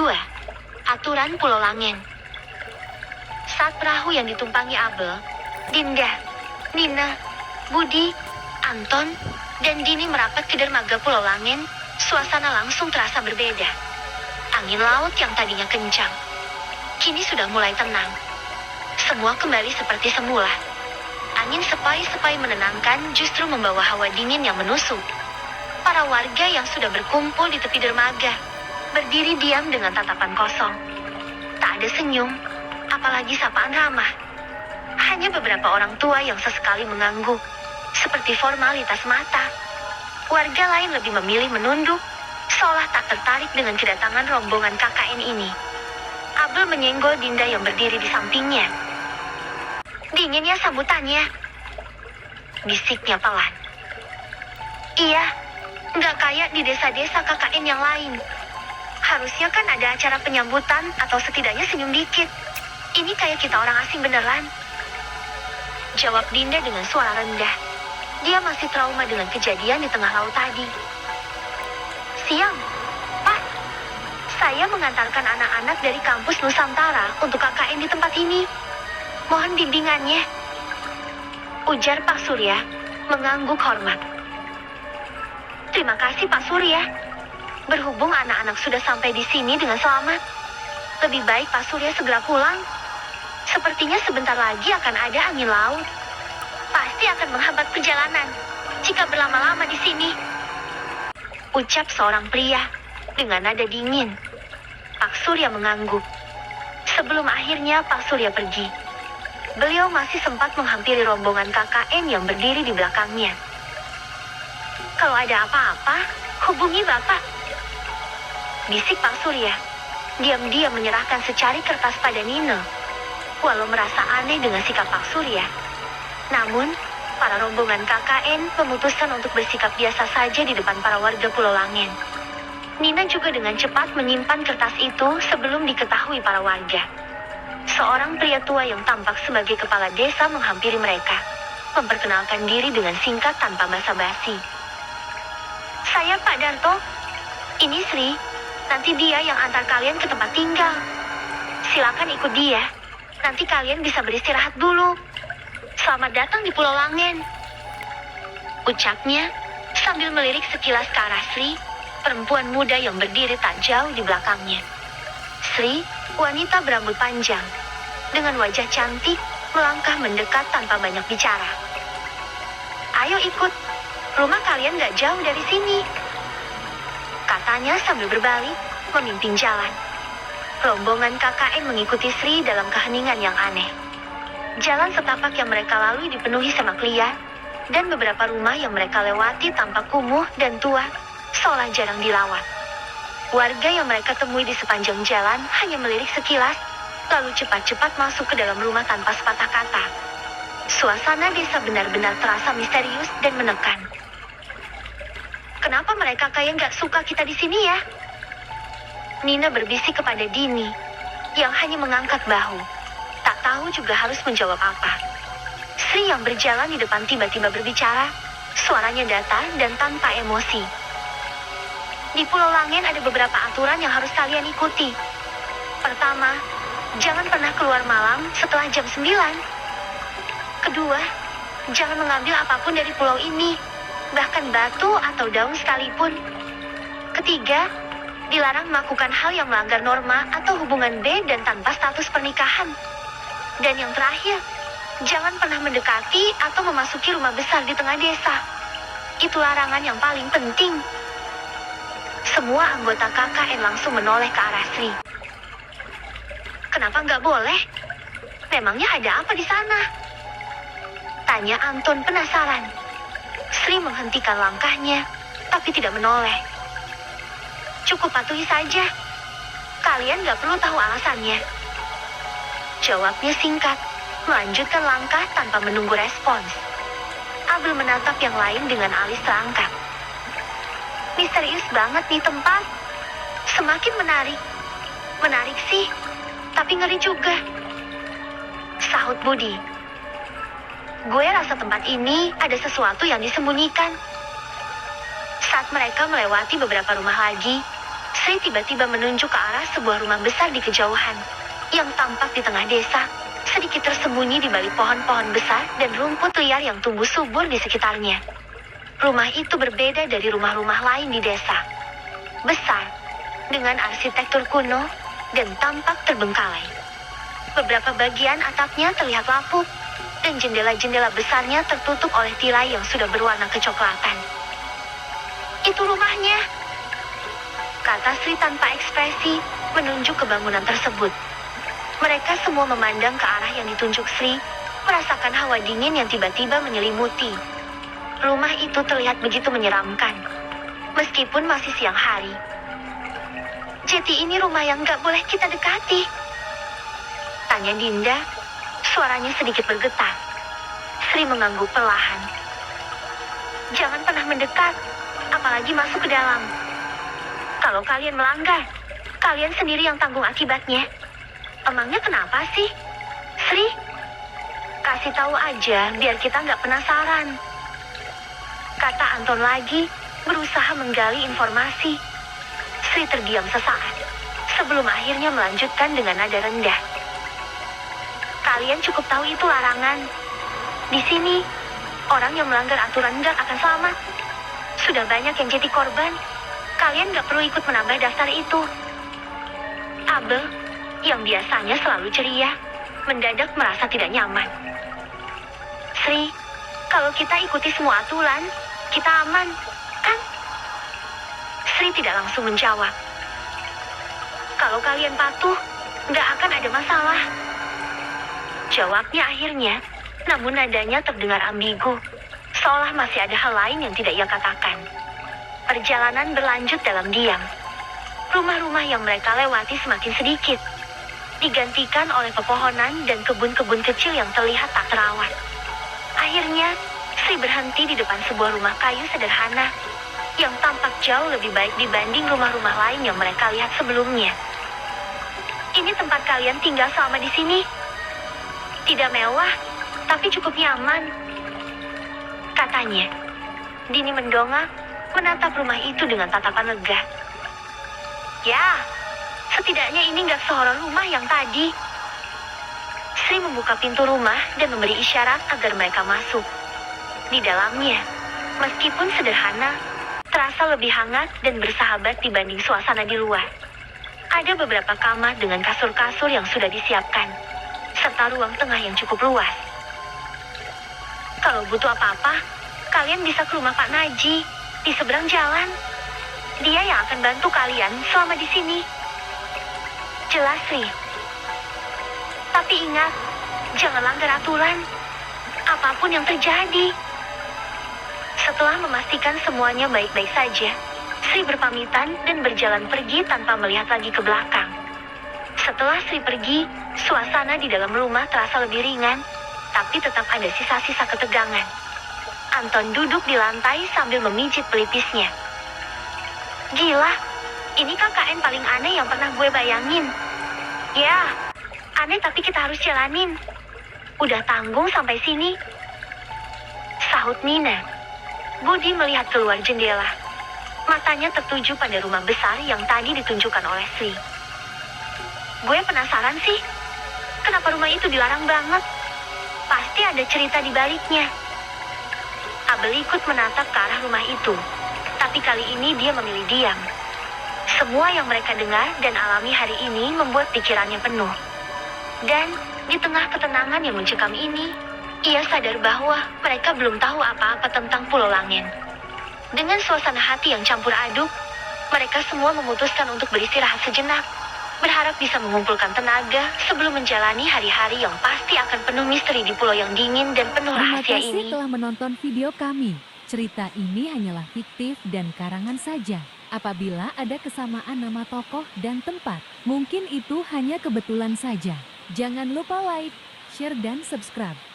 2. Aturan Pulau Langen. Saat perahu yang ditumpangi Abel, Dinda, Nina, Budi, Anton, dan Dini merapat ke dermaga Pulau Langen, suasana langsung terasa berbeda. Angin laut yang tadinya kencang, kini sudah mulai tenang. Semua kembali seperti semula. Angin sepoi-sepoi menenangkan justru membawa hawa dingin yang menusuk. Para warga yang sudah berkumpul di tepi dermaga berdiri diam dengan tatapan kosong. Tak ada senyum, apalagi sapaan ramah. Hanya beberapa orang tua yang sesekali mengangguk, seperti formalitas mata. Warga lain lebih memilih menunduk, seolah tak tertarik dengan kedatangan rombongan KKN ini. Abel menyenggol Dinda yang berdiri di sampingnya. "Dingin ya sambutannya," bisiknya pelan. "Iya, nggak kayak di desa-desa KKN yang lain. Harusnya kan ada acara penyambutan atau setidaknya senyum dikit. Ini kayak kita orang asing beneran," jawab Dinda dengan suara rendah. Dia masih trauma dengan kejadian di tengah laut tadi. "Siang, Pak. Saya mengantarkan anak-anak dari kampus Nusantara untuk KKN di tempat ini. Mohon bimbingannya," ujar Pak Surya, mengangguk hormat. "Terima kasih Pak Surya. Berhubung anak-anak sudah sampai di sini dengan selamat, lebih baik Pak Surya segera pulang. Sepertinya sebentar lagi akan ada angin laut. Pasti akan menghambat perjalanan jika berlama-lama di sini," ucap seorang pria dengan nada dingin. Pak Surya mengangguk. Sebelum akhirnya Pak Surya pergi, beliau masih sempat menghampiri rombongan KKN yang berdiri di belakangnya. "Kalau ada apa-apa, hubungi Bapak," bisik Pak Surya. Diam-diam menyerahkan secari kertas pada Nina. Walau merasa aneh dengan sikap Pak Surya, namun para rombongan KKN memutuskan untuk bersikap biasa saja di depan para warga Pulau Langen. Nina juga dengan cepat menyimpan kertas itu sebelum diketahui para warga. Seorang pria tua yang tampak sebagai kepala desa menghampiri mereka, memperkenalkan diri dengan singkat tanpa basa-basi. "Saya Pak Darto. Ini Sri. Nanti dia yang antar kalian ke tempat tinggal. Silakan ikut dia. Nanti kalian bisa beristirahat dulu. Selamat datang di Pulau Langen," ucapnya sambil melirik sekilas ke arah Sri, perempuan muda yang berdiri tak jauh di belakangnya. Sri, wanita berambut panjang, dengan wajah cantik, melangkah mendekat tanpa banyak bicara. "Ayo ikut, rumah kalian gak jauh dari sini," katanya sambil berbalik, memimpin jalan. Rombongan KKN mengikuti Sri dalam keheningan yang aneh. Jalan setapak yang mereka lalui dipenuhi semak liar, dan beberapa rumah yang mereka lewati tampak kumuh dan tua, seolah jarang dilawat. Warga yang mereka temui di sepanjang jalan hanya melirik sekilas, lalu cepat-cepat masuk ke dalam rumah tanpa sepatah kata. Suasana desa benar-benar terasa misterius dan menekan. "Kenapa mereka kayak nggak suka kita di sini ya?" Nina berbisik kepada Dini, yang hanya mengangkat bahu. Tak tahu juga harus menjawab apa. Sri yang berjalan di depan tiba-tiba berbicara, suaranya datar dan tanpa emosi. "Di Pulau Langen ada beberapa aturan yang harus kalian ikuti. Pertama, jangan pernah keluar malam setelah jam 9. Kedua, jangan mengambil apapun dari pulau ini, bahkan batu atau daun sekalipun. Ketiga, dilarang melakukan hal yang melanggar norma atau hubungan B dan tanpa status pernikahan. Dan yang terakhir, jangan pernah mendekati atau memasuki rumah besar di tengah desa. Itu larangan yang paling penting." Semua anggota KKN langsung menoleh ke arah Sri. "Kenapa nggak boleh? Memangnya ada apa di sana?" tanya Anton penasaran. Sri menghentikan langkahnya, tapi tidak menoleh. "Cukup patuhi saja. Kalian nggak perlu tahu alasannya," jawabnya singkat, melanjutkan langkah tanpa menunggu respons. Abel menatap yang lain dengan alis terangkat. "Misterius banget nih tempat. Semakin menarik. Menarik sih, tapi ngeri juga," sahut Budi. "Gue rasa tempat ini ada sesuatu yang disembunyikan." Saat mereka melewati beberapa rumah lagi, Sri tiba-tiba menunjuk ke arah sebuah rumah besar di kejauhan, yang tampak di tengah desa, sedikit tersembunyi di balik pohon-pohon besar dan rumput liar yang tumbuh subur di sekitarnya. Rumah itu berbeda dari rumah-rumah lain di desa. Besar, dengan arsitektur kuno, dan tampak terbengkalai. Beberapa bagian atapnya terlihat lapuk, dan jendela-jendela besarnya tertutup oleh tirai yang sudah berwarna kecoklatan. Itu rumahnya, kata Sri tanpa ekspresi, menunjuk ke bangunan tersebut. Mereka semua memandang ke arah yang ditunjuk Sri, merasakan hawa dingin yang tiba-tiba menyelimuti. Rumah itu terlihat begitu menyeramkan, meskipun masih siang hari. Jadi ini rumah yang gak boleh kita dekati? Tanya Dinda, suaranya sedikit bergetar. Sri mengangguk perlahan. Jangan pernah mendekat, apalagi masuk ke dalam. Kalau kalian melanggar, kalian sendiri yang tanggung akibatnya. Emangnya kenapa sih? Sri, kasih tahu aja biar kita nggak penasaran. Kata Anton lagi, berusaha menggali informasi. Sri terdiam sesaat, sebelum akhirnya melanjutkan dengan nada rendah. Kalian cukup tahu itu larangan. Di sini, orang yang melanggar aturan nggak akan selamat. Sudah banyak yang jadi korban. Kalian nggak perlu ikut menambah daftar itu. Abel, yang biasanya selalu ceria, mendadak merasa tidak nyaman. Sri, kalau kita ikuti semua aturan, kita aman, kan? Sri tidak langsung menjawab. Kalau kalian patuh, nggak akan ada masalah. Jawabnya akhirnya, namun nadanya terdengar ambigu, seolah masih ada hal lain yang tidak ia katakan. Perjalanan berlanjut dalam diam. Rumah-rumah yang mereka lewati semakin sedikit, digantikan oleh pepohonan dan kebun-kebun kecil yang terlihat tak terawat. Akhirnya, Sri berhenti di depan sebuah rumah kayu sederhana, yang tampak jauh lebih baik dibanding rumah-rumah lain yang mereka lihat sebelumnya. Ini tempat kalian tinggal selama di sini? Tidak mewah, tapi cukup nyaman, katanya. Dini mendongak, menatap rumah itu dengan tatapan lega. Ya, setidaknya ini nggak sehoror rumah yang tadi. Sri membuka pintu rumah dan memberi isyarat agar mereka masuk. Di dalamnya, meskipun sederhana, terasa lebih hangat dan bersahabat dibanding suasana di luar. Ada beberapa kamar dengan kasur-kasur yang sudah disiapkan, serta ruang tengah yang cukup luas. Kalau butuh apa-apa, kalian bisa ke rumah Pak Naji, di seberang jalan. Dia yang akan bantu kalian selama di sini. Jelas, Sri. Tapi ingat, jangan langgar aturan, apapun yang terjadi. Setelah memastikan semuanya baik-baik saja, Sri berpamitan dan berjalan pergi tanpa melihat lagi ke belakang. Setelah Sri pergi, suasana di dalam rumah terasa lebih ringan, tapi tetap ada sisa-sisa ketegangan. Anton duduk di lantai sambil memijit pelipisnya. Gila, ini KKN paling aneh yang pernah gue bayangin. Ya, aneh tapi kita harus jalanin. Udah tanggung sampai sini, sahut Nina. Budi melihat keluar jendela. Matanya tertuju pada rumah besar yang tadi ditunjukkan oleh Sri. Gue penasaran sih, kenapa rumah itu dilarang banget? Pasti ada cerita di baliknya. Abel ikut menatap ke arah rumah itu, tapi kali ini dia memilih diam. Semua yang mereka dengar dan alami hari ini membuat pikirannya penuh. Dan di tengah ketenangan yang mencekam ini, ia sadar bahwa mereka belum tahu apa-apa tentang Pulau Langen. Dengan suasana hati yang campur aduk, mereka semua memutuskan untuk beristirahat sejenak, berharap bisa mengumpulkan tenaga sebelum menjalani hari-hari yang pasti akan penuh misteri di pulau yang dingin dan penuh rahasia ini. Terima kasih telah menonton video kami. Cerita ini hanyalah fiktif dan karangan saja. Apabila ada kesamaan nama tokoh dan tempat, mungkin itu hanya kebetulan saja. Jangan lupa like, share dan subscribe.